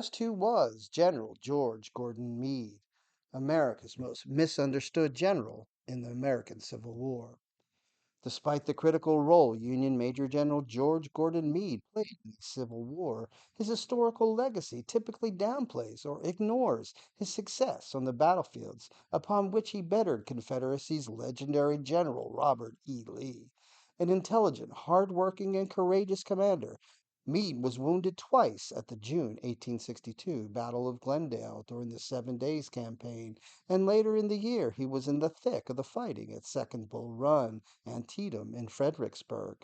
just who was General George Gordon Meade, America's most misunderstood general in the American Civil War. Despite the critical role Union Major General George Gordon Meade played in the Civil War, his historical legacy typically downplays or ignores his success on the battlefields upon which he bettered Confederacy's legendary General Robert E. Lee. An intelligent, hard-working, and courageous commander, Meade was wounded twice at the June 1862 Battle of Glendale during the Seven Days Campaign, and later in the year he was in the thick of the fighting at Second Bull Run, Antietam, and Fredericksburg.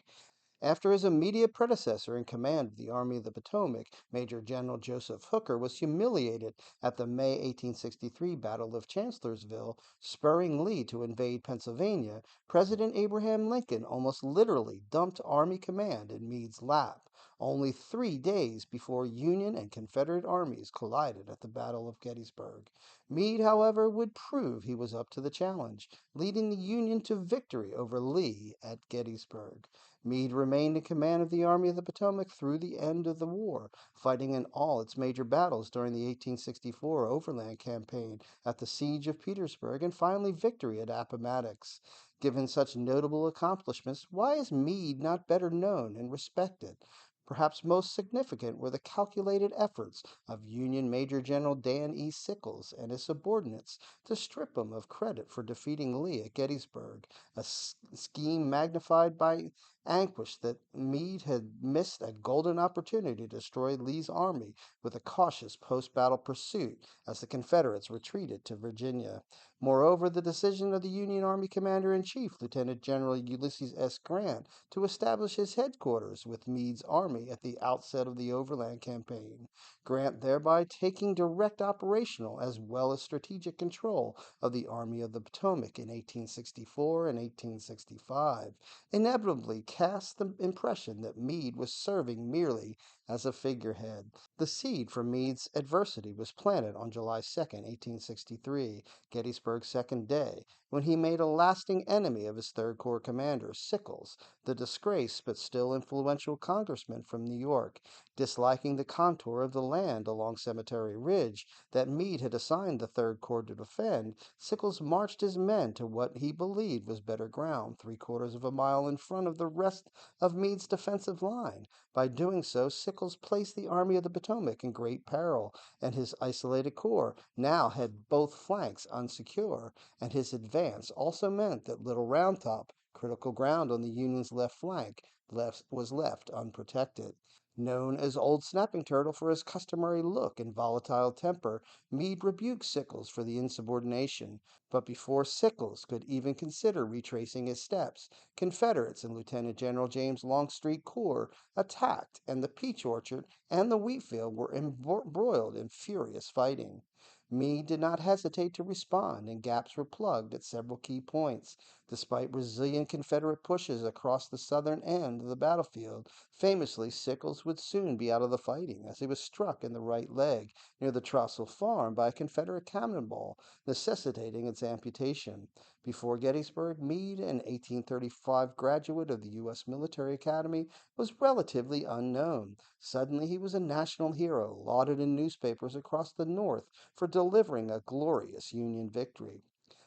After his immediate predecessor in command of the Army of the Potomac, Major General Joseph Hooker, was humiliated at the May 1863 Battle of Chancellorsville, spurring Lee to invade Pennsylvania, President Abraham Lincoln almost literally dumped Army command in Meade's lap, only 3 days before Union and Confederate armies collided at the Battle of Gettysburg. Meade, however, would prove he was up to the challenge, leading the Union to victory over Lee at Gettysburg. Meade remained in command of the Army of the Potomac through the end of the war, fighting in all its major battles during the 1864 Overland Campaign, at the Siege of Petersburg, and finally victory at Appomattox. Given such notable accomplishments, why is Meade not better known and respected? Perhaps most significant were the calculated efforts of Union Major General Dan E. Sickles and his subordinates to strip him of credit for defeating Lee at Gettysburg, a scheme magnified by anguish that Meade had missed a golden opportunity to destroy Lee's army with a cautious post-battle pursuit as the Confederates retreated to Virginia. Moreover, the decision of the Union Army Commander-in-Chief, Lieutenant General Ulysses S. Grant, to establish his headquarters with Meade's army at the outset of the Overland Campaign, Grant thereby taking direct operational as well as strategic control of the Army of the Potomac in 1864 and 1865, inevitably cast the impression that Meade was serving merely as a figurehead. The seed for Meade's adversity was planted on July 2, 1863, Gettysburg's second day, when he made a lasting enemy of his Third Corps commander, Sickles, the disgraced but still influential congressman from New York. Disliking the contour of the land along Cemetery Ridge that Meade had assigned the Third Corps to defend, Sickles marched his men to what he believed was better ground, 3/4 of a mile in front of the rest of Meade's defensive line. By doing so, Sickles placed the Army of the Potomac in great peril, and his isolated corps now had both flanks unsecure, and his advance also meant that Little Round Top, critical ground on the Union's left flank, was left unprotected. Known as Old Snapping Turtle for his customary look and volatile temper, Meade rebuked Sickles for the insubordination, but before Sickles could even consider retracing his steps, Confederates and Lieutenant General James Longstreet Corps attacked, and the Peach Orchard and the wheat field were embroiled in furious fighting. Meade did not hesitate to respond, and gaps were plugged at several key points. Despite resilient Confederate pushes across the southern end of the battlefield, famously Sickles would soon be out of the fighting, as he was struck in the right leg near the Trossel farm by a Confederate cannonball, necessitating its amputation. Before Gettysburg, Meade, an 1835 graduate of the U.S. Military Academy, was relatively unknown. Suddenly he was a national hero, lauded in newspapers across the North for delivering a glorious Union victory.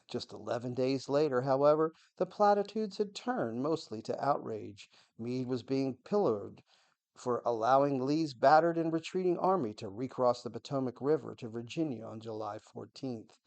Just 11 days later, however, the platitudes had turned mostly to outrage. Meade was being pilloried for allowing Lee's battered and retreating army to recross the Potomac River to Virginia on July 14th.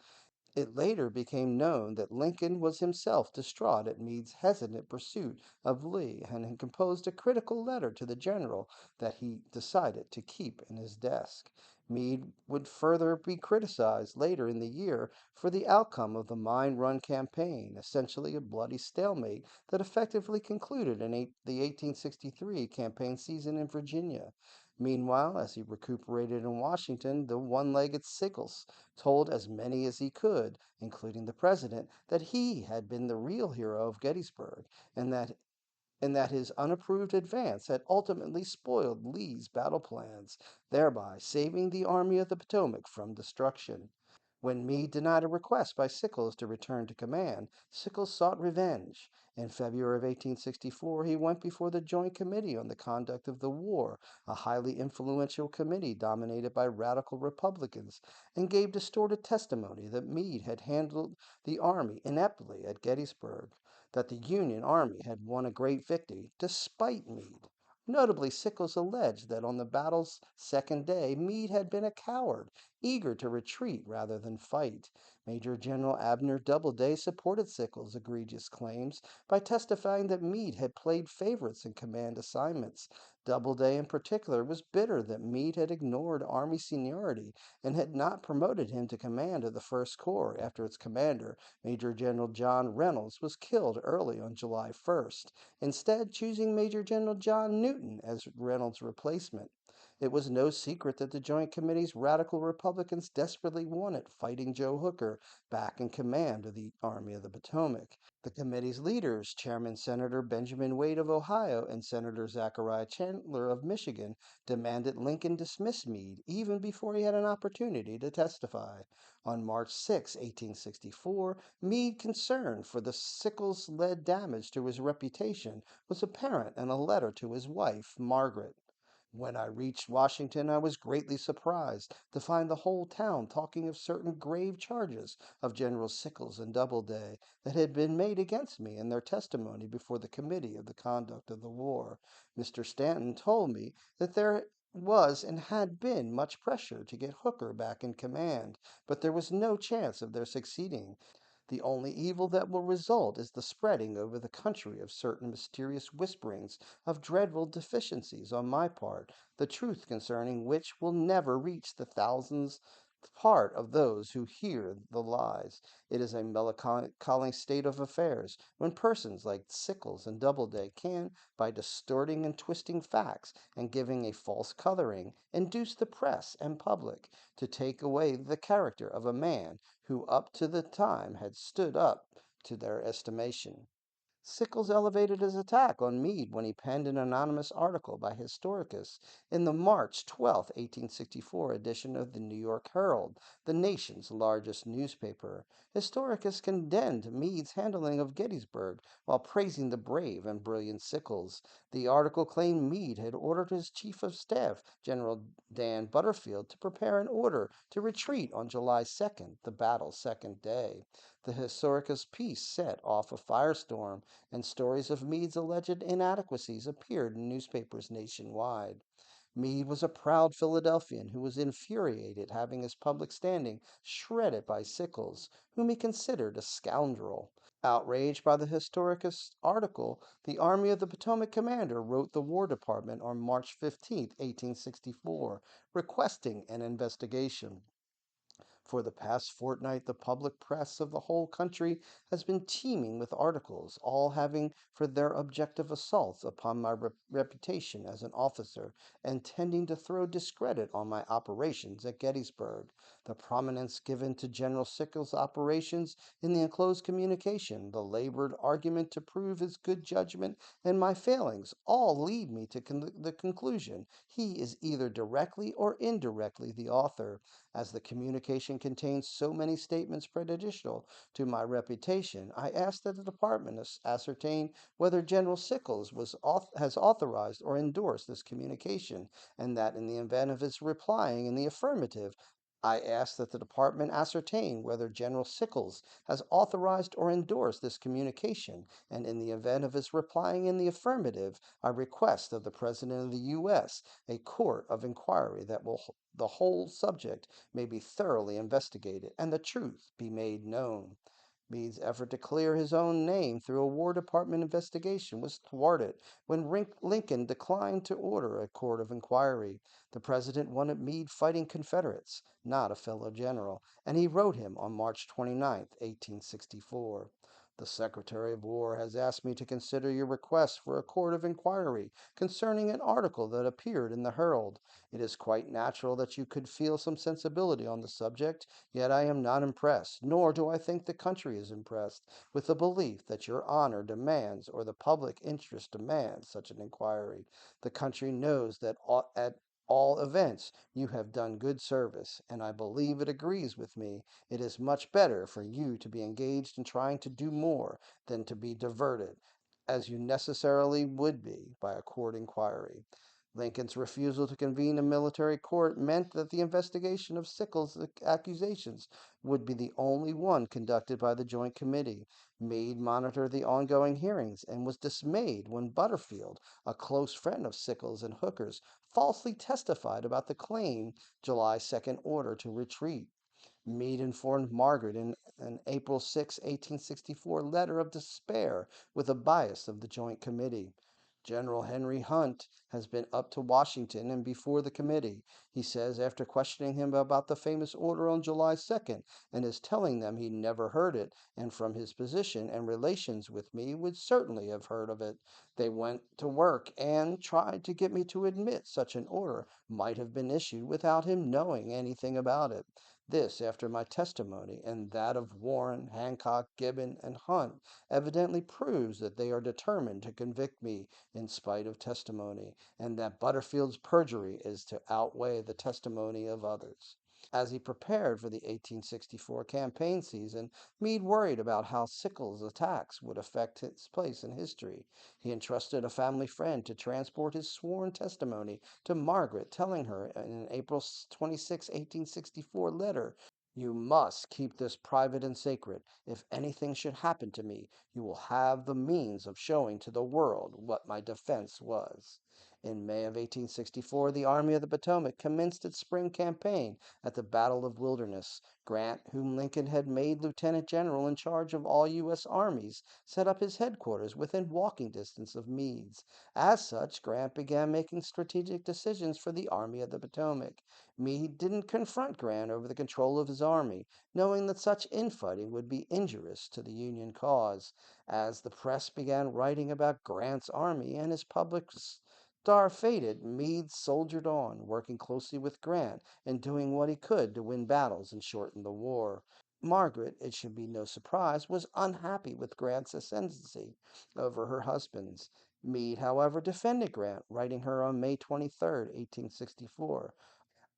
It later became known that Lincoln was himself distraught at Meade's hesitant pursuit of Lee, and had composed a critical letter to the general that he decided to keep in his desk. Meade would further be criticized later in the year for the outcome of the Mine Run campaign, essentially a bloody stalemate that effectively concluded in the 1863 campaign season in Virginia. Meanwhile, as he recuperated in Washington, the one-legged Sickles told as many as he could, including the president, that he had been the real hero of Gettysburg, and that his unapproved advance had ultimately spoiled Lee's battle plans, thereby saving the Army of the Potomac from destruction. When Meade denied a request by Sickles to return to command, Sickles sought revenge. In February of 1864, he went before the Joint Committee on the Conduct of the War, a highly influential committee dominated by radical Republicans, and gave distorted testimony that Meade had handled the army ineptly at Gettysburg, that the Union army had won a great victory despite Meade. Notably, Sickles alleged that on the battle's second day, Meade had been a coward, eager to retreat rather than fight. Major General Abner Doubleday supported Sickles' egregious claims by testifying that Meade had played favorites in command assignments. Doubleday, in particular, was bitter that Meade had ignored Army seniority and had not promoted him to command of the First Corps after its commander, Major General John Reynolds, was killed early on July 1st, instead choosing Major General John Newton as Reynolds' replacement. It was no secret that the Joint Committee's radical Republicans desperately wanted Fighting Joe Hooker back in command of the Army of the Potomac. The committee's leaders, Chairman Senator Benjamin Wade of Ohio and Senator Zachariah Chandler of Michigan, demanded Lincoln dismiss Meade even before he had an opportunity to testify. On March 6, 1864, Meade, concerned for the Sickles-led damage to his reputation, was apparent in a letter to his wife, Margaret. When I reached Washington, I was greatly surprised to find the whole town talking of certain grave charges of General Sickles and Doubleday that had been made against me in their testimony before the Committee of the Conduct of the War. Mr. Stanton told me that there was and had been much pressure to get Hooker back in command, but there was no chance of their succeeding. The only evil that will result is the spreading over the country of certain mysterious whisperings of dreadful deficiencies on my part, the truth concerning which will never reach the thousands part of those who hear the lies. It is a melancholy state of affairs when persons like Sickles and Doubleday can, by distorting and twisting facts and giving a false coloring, induce the press and public to take away the character of a man who up to the time had stood up to their estimation. Sickles elevated his attack on Meade when he penned an anonymous article by Historicus in the March 12, 1864 edition of the New York Herald, the nation's largest newspaper. Historicus condemned Meade's handling of Gettysburg while praising the brave and brilliant Sickles. The article claimed Meade had ordered his chief of staff, General Dan Butterfield, to prepare an order to retreat on July 2nd, the battle's second day. The Historicus piece set off a firestorm, and stories of Meade's alleged inadequacies appeared in newspapers nationwide. Meade was a proud Philadelphian who was infuriated having his public standing shredded by Sickles, whom he considered a scoundrel. Outraged by the Historicus article, the Army of the Potomac commander wrote the War Department on March 15, 1864, requesting an investigation. For the past fortnight, the public press of the whole country has been teeming with articles, all having for their objective assaults upon my reputation as an officer and tending to throw discredit on my operations at Gettysburg. The prominence given to General Sickles' operations in the enclosed communication, the labored argument to prove his good judgment and my failings, all lead me to the conclusion he is either directly or indirectly the author. As the communication contains so many statements prejudicial to my reputation, I ask that the Department ascertain whether General Sickles has authorized or endorsed this communication, and that in the event of his replying in the affirmative, I ask that the Department ascertain whether General Sickles has authorized or endorsed this communication, and in the event of his replying in the affirmative, I request of the President of the U.S. a court of inquiry that will the whole subject may be thoroughly investigated and the truth be made known. Meade's effort to clear his own name through a War Department investigation was thwarted when Lincoln declined to order a court of inquiry. The president wanted Meade fighting Confederates, not a fellow general, and he wrote him on March 29, 1864. The Secretary of War has asked me to consider your request for a court of inquiry concerning an article that appeared in the Herald. It is quite natural that you could feel some sensibility on the subject, yet I am not impressed, nor do I think the country is impressed, with the belief that your honor demands or the public interest demands such an inquiry. The country knows that at all events, you have done good service, and I believe it agrees with me. It is much better for you to be engaged in trying to do more than to be diverted, as you necessarily would be, by a court inquiry. Lincoln's refusal to convene a military court meant that the investigation of Sickles' accusations would be the only one conducted by the Joint Committee. Meade monitored the ongoing hearings and was dismayed when Butterfield, a close friend of Sickles and Hooker's, falsely testified about the claimed July 2nd order to retreat. Meade informed Margaret in an April 6, 1864 letter of despair with a bias of the Joint Committee. General Henry Hunt has been up to Washington and before the committee, he says, after questioning him about the famous order on July 2nd, and is telling them he never heard it, and from his position and relations with me would certainly have heard of it. They went to work and tried to get me to admit such an order might have been issued without him knowing anything about it. This, after my testimony and that of Warren, Hancock, Gibbon, and Hunt, evidently proves that they are determined to convict me in spite of testimony, and that Butterfield's perjury is to outweigh the testimony of others. As he prepared for the 1864 campaign season, Meade worried about how Sickles' attacks would affect his place in history. He entrusted a family friend to transport his sworn testimony to Margaret, telling her in an April 26, 1864 letter, "You must keep this private and sacred. If anything should happen to me, you will have the means of showing to the world what my defense was." In May of 1864, the Army of the Potomac commenced its spring campaign at the Battle of Wilderness. Grant, whom Lincoln had made lieutenant general in charge of all U.S. armies, set up his headquarters within walking distance of Meade's. As such, Grant began making strategic decisions for the Army of the Potomac. Meade didn't confront Grant over the control of his army, knowing that such infighting would be injurious to the Union cause. As the press began writing about Grant's army and his public star faded, Meade soldiered on, working closely with Grant and doing what he could to win battles and shorten the war. Margaret, it should be no surprise, was unhappy with Grant's ascendancy over her husband's. Meade, however, defended Grant, writing her on May 23, 1864.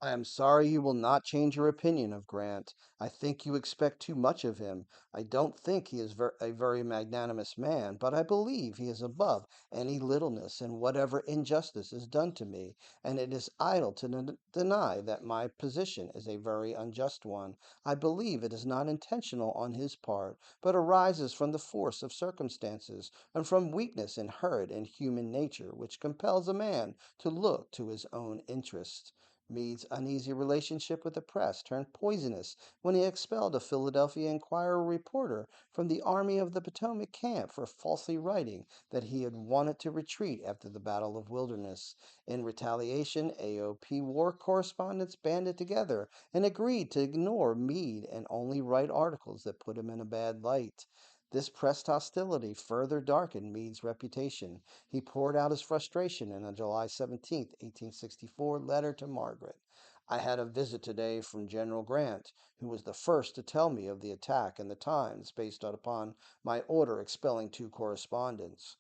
I am sorry you will not change your opinion of Grant. I think you expect too much of him. I don't think he is a very magnanimous man, but I believe he is above any littleness in whatever injustice is done to me, and it is idle to deny that my position is a very unjust one. I believe it is not intentional on his part, but arises from the force of circumstances, and from weakness inherent in human nature, which compels a man to look to his own interests. Meade's uneasy relationship with the press turned poisonous when he expelled a Philadelphia Inquirer reporter from the Army of the Potomac camp for falsely writing that he had wanted to retreat after the Battle of Wilderness. In retaliation, AOP war correspondents banded together and agreed to ignore Meade and only write articles that put him in a bad light. This press hostility further darkened Meade's reputation. He poured out his frustration in a July 17, 1864 letter to Margaret. I had a visit today from General Grant, who was the first to tell me of the attack in the Times based upon my order expelling 2 correspondents.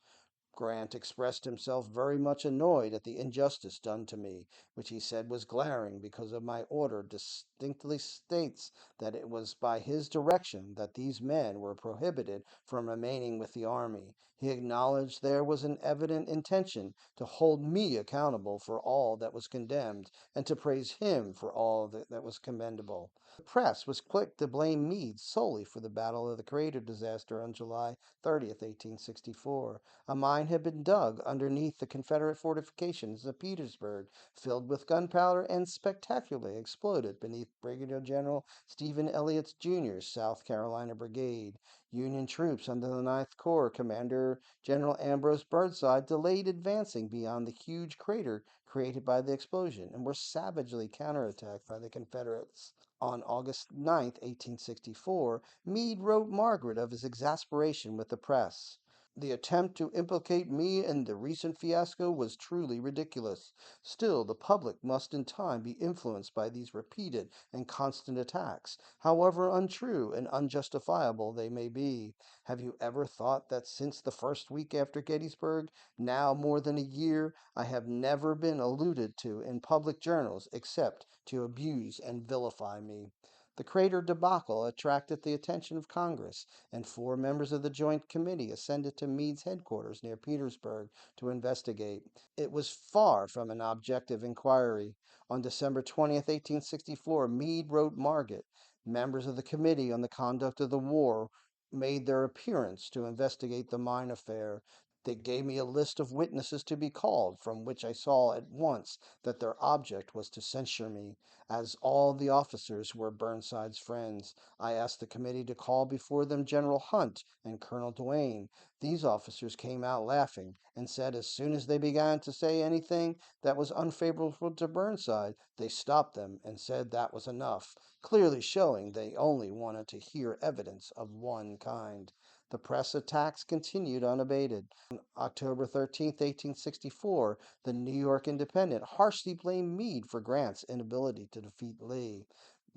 Grant expressed himself very much annoyed at the injustice done to me, which he said was glaring because of my order distinctly states that it was by his direction that these men were prohibited from remaining with the army. He acknowledged there was an evident intention to hold me accountable for all that was condemned and to praise him for all that was commendable. The press was quick to blame Meade solely for the Battle of the Crater disaster on July 30, 1864. A mine had been dug underneath the Confederate fortifications of Petersburg, filled with gunpowder, and spectacularly exploded beneath Brigadier General Stephen Elliott Jr.'s South Carolina Brigade. Union troops under the Ninth Corps Commander General Ambrose Burnside delayed advancing beyond the huge crater created by the explosion and were savagely counterattacked by the Confederates. On August 9, 1864, Meade wrote Margaret of his exasperation with the press. The attempt to implicate me in the recent fiasco was truly ridiculous. Still, the public must in time be influenced by these repeated and constant attacks, however untrue and unjustifiable they may be. Have you ever thought that since the first week after Gettysburg, now more than a year, I have never been alluded to in public journals except to abuse and vilify me? The Crater debacle attracted the attention of Congress, and 4 members of the Joint Committee ascended to Meade's headquarters near Petersburg to investigate. It was far from an objective inquiry. On December 20th, 1864, Meade wrote Margaret. Members of the Committee on the Conduct of the War made their appearance to investigate the mine affair. They gave me a list of witnesses to be called, from which I saw at once that their object was to censure me. As all the officers were Burnside's friends, I asked the committee to call before them General Hunt and Colonel Duane. These officers came out laughing, and said as soon as they began to say anything that was unfavorable to Burnside, they stopped them and said that was enough, clearly showing they only wanted to hear evidence of one kind. The press attacks continued unabated. On October 13th, 1864, the New York Independent harshly blamed Meade for Grant's inability to defeat Lee.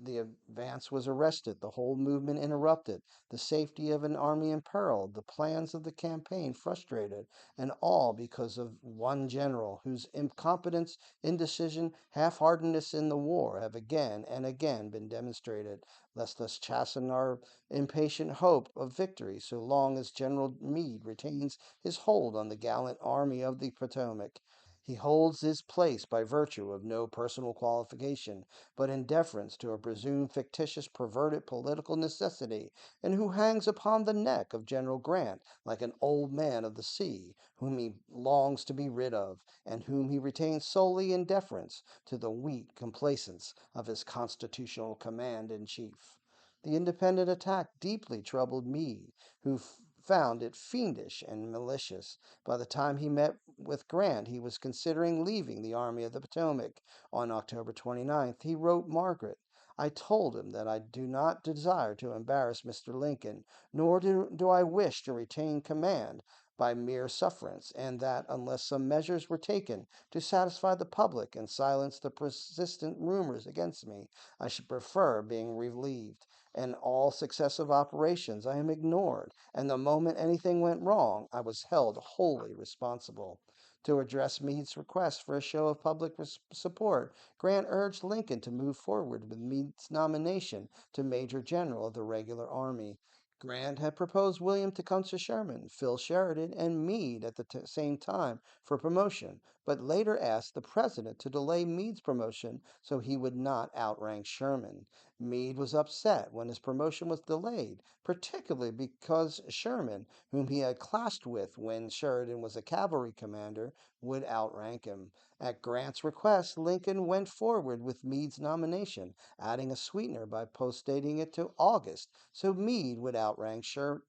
The advance was arrested, the whole movement interrupted, the safety of an army imperiled, the plans of the campaign frustrated, and all because of one general whose incompetence, indecision, half-heartedness in the war have again and again been demonstrated. Let us chasten our impatient hope of victory so long as General Meade retains his hold on the gallant Army of the Potomac. He holds his place by virtue of no personal qualification, but in deference to a presumed fictitious, perverted political necessity, and who hangs upon the neck of General Grant like an old man of the sea, whom he longs to be rid of, and whom he retains solely in deference to the weak complaisance of his constitutional command in chief. The independent attack deeply troubled Meade, who found it fiendish and malicious. By the time he met with Grant, he was considering leaving the Army of the Potomac. On October 29th, he wrote Margaret. I told him that I do not desire to embarrass Mr. Lincoln, nor do I wish to retain command by mere sufferance, and that unless some measures were taken to satisfy the public and silence the persistent rumors against me, I should prefer being relieved. In all successive operations I am ignored, and the moment anything went wrong, I was held wholly responsible. To address Meade's request for a show of public support, Grant urged Lincoln to move forward with Meade's nomination to Major General of the regular army. Grant had proposed William Tecumseh Sherman, Phil Sheridan, and Meade at the same time for promotion, but later asked the President to delay Meade's promotion so he would not outrank Sherman. Meade was upset when his promotion was delayed, particularly because Sherman, whom he had clashed with when Sheridan was a cavalry commander, would outrank him. At Grant's request, Lincoln went forward with Meade's nomination, adding a sweetener by postdating it to August, so Meade would outrank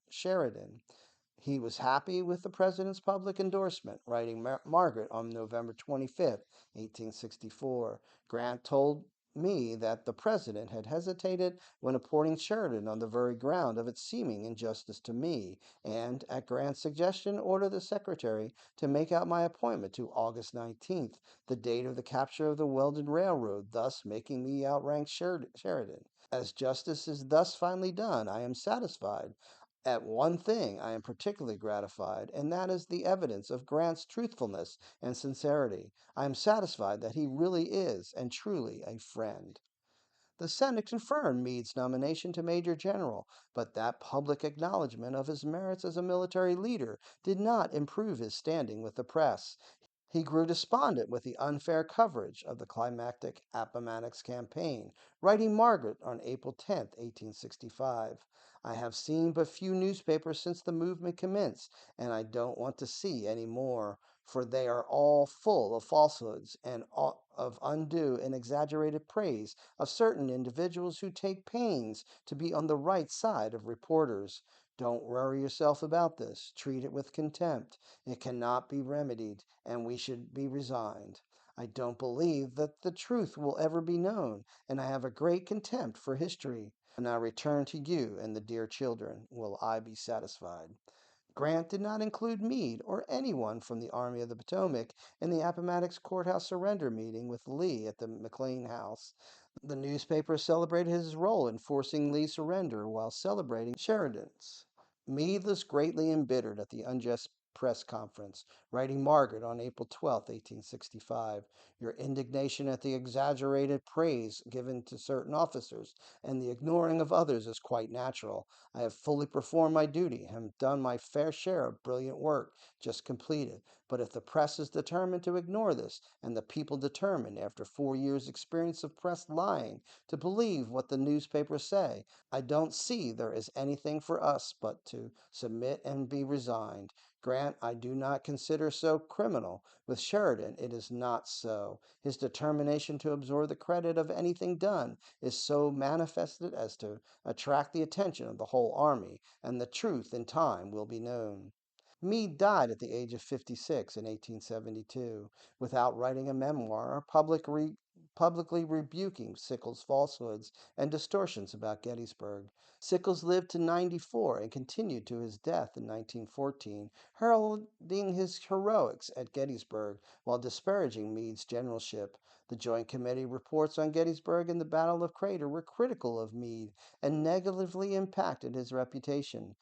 Sheridan. He was happy with the president's public endorsement, writing Margaret on November 25th, 1864. Grant told me that the president had hesitated when appointing Sheridan on the very ground of its seeming injustice to me, and, at Grant's suggestion, ordered the secretary to make out my appointment to August 19th, the date of the capture of the Weldon Railroad, thus making me outrank Sheridan. As justice is thus finally done, I am satisfied. At one thing I am particularly gratified, and that is the evidence of Grant's truthfulness and sincerity. I am satisfied that he really is and truly a friend. The Senate confirmed Meade's nomination to Major General, but that public acknowledgment of his merits as a military leader did not improve his standing with the press. He grew despondent with the unfair coverage of the climactic Appomattox campaign, writing Margaret on April 10th, 1865. I have seen but few newspapers since the movement commenced, and I don't want to see any more, for they are all full of falsehoods and of undue and exaggerated praise of certain individuals who take pains to be on the right side of reporters. Don't worry yourself about this. Treat it with contempt. It cannot be remedied, and we should be resigned. I don't believe that the truth will ever be known, and I have a great contempt for history. When I return to you and the dear children, will I be satisfied? Grant did not include Meade or anyone from the Army of the Potomac in the Appomattox Courthouse surrender meeting with Lee at the McLean House. The newspaper celebrated his role in forcing Lee's surrender while celebrating Sheridan's. Meade was greatly embittered at the unjust press conference, writing Margaret on April 12, 1865. Your indignation at the exaggerated praise given to certain officers and the ignoring of others is quite natural. I have fully performed my duty and have done my fair share of brilliant work just completed. But if the press is determined to ignore this, and the people determined, after 4 years' experience of press lying, to believe what the newspapers say, I don't see there is anything for us but to submit and be resigned. Grant I do not consider so criminal. With Sheridan it is not so. His determination to absorb the credit of anything done is so manifested as to attract the attention of the whole army, and the truth in time will be known. Meade died at the age of 56 in 1872, without writing a memoir or publicly rebuking Sickles' falsehoods and distortions about Gettysburg. Sickles lived to 94 and continued to his death in 1914, heralding his heroics at Gettysburg while disparaging Meade's generalship. The Joint Committee reports on Gettysburg and the Battle of Crater were critical of Meade and negatively impacted his reputation.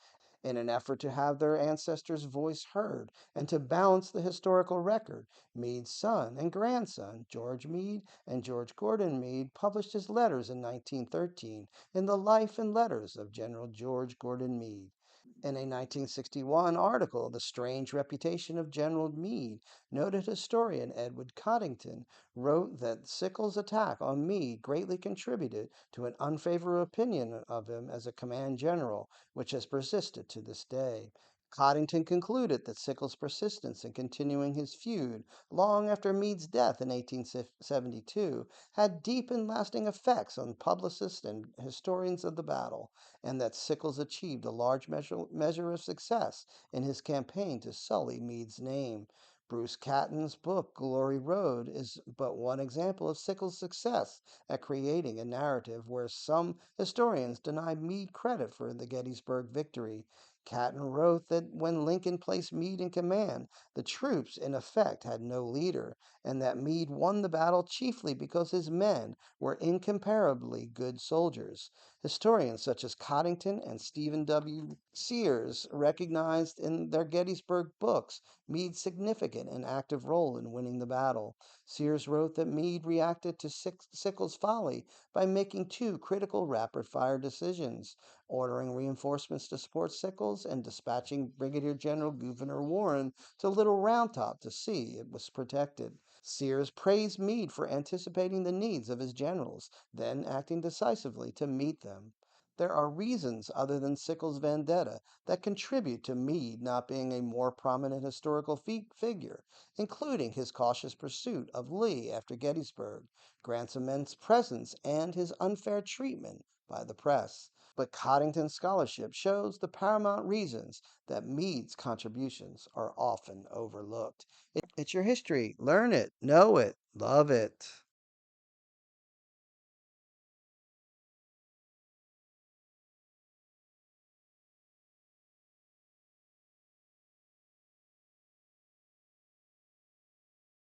In an effort to have their ancestors' voice heard and to balance the historical record, Meade's son and grandson, George Meade and George Gordon Meade, published his letters in 1913 in the Life and Letters of General George Gordon Meade. In a 1961 article, The Strange Reputation of General Meade, noted historian Edward Coddington wrote that Sickles' attack on Meade greatly contributed to an unfavorable opinion of him as a command general, which has persisted to this day. Coddington concluded that Sickles' persistence in continuing his feud long after Meade's death in 1872 had deep and lasting effects on publicists and historians of the battle, and that Sickles achieved a large measure of success in his campaign to sully Meade's name. Bruce Catton's book, Glory Road, is but one example of Sickles' success at creating a narrative where some historians deny Meade credit for the Gettysburg victory. Catton wrote that when Lincoln placed Meade in command, the troops, in effect, had no leader, and that Meade won the battle chiefly because his men were incomparably good soldiers. Historians such as Coddington and Stephen W. Sears recognized in their Gettysburg books Meade's significant and active role in winning the battle. Sears wrote that Meade reacted to Sickles' folly by making two critical rapid fire decisions, ordering reinforcements to support Sickles and dispatching Brigadier General Gouverneur Warren to Little Round Top to see it was protected. Sears praised Meade for anticipating the needs of his generals, then acting decisively to meet them. There are reasons other than Sickles' vendetta that contribute to Meade not being a more prominent historical figure, including his cautious pursuit of Lee after Gettysburg, Grant's immense presence, and his unfair treatment by the press. But Coddington's scholarship shows the paramount reasons that Meade's contributions are often overlooked. It's your history. Learn it, know it, love it.